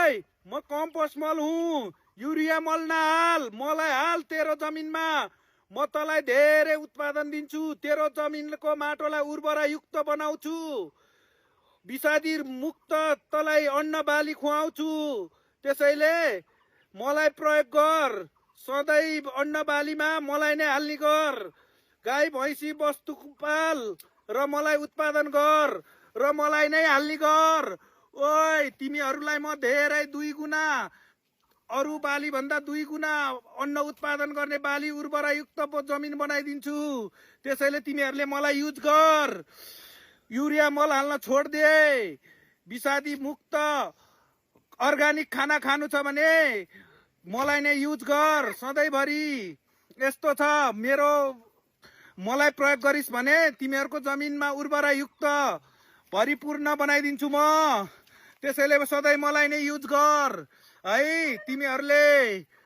ओइ म कम्पोस्ट मल हुँ, युरिया मल नहाल, मलाई हाल तेरो जमिनमा। म तँलाई धेरै उत्पादन दिन्छु, तेरो जमिनको माटोलाई उर्वरायुक्त बनाउँछु, विषादी मुक्त तँलाई अन्न बाली खुवाउँछु। त्यसैले मलाई प्रयोग गर, सधैँ अन्न बालीमा मलाई नै हाल्ने गर। गाई भैँसी वस्तु पाल र मलाई उत्पादन गर र मलाई नै हाल्ने गर। ओइ तिमीहरूलाई म धेरै 2 गुणा अरू बाली भन्दा 2 गुणा अन्न उत्पादन गर्ने बाली उर्वरायुक्त जमिन बनाइदिन्छु। त्यसैले तिमीहरूले मलाई युज गर, युरिया मल हाल्न छोड दे, विषादी मुक्त अर्गानिक खाना खानु छ भने मलाई नै युज गर सधैँभरि। यस्तो छ मेरो, मलाई प्रयोग गरिस् भने तिमीहरूको जमिनमा उर्वरायुक्त परिपूर्ण बनाइदिन्छु म। त्यसैले सधैँ मलाई नै युज गर है। तिमीहरूले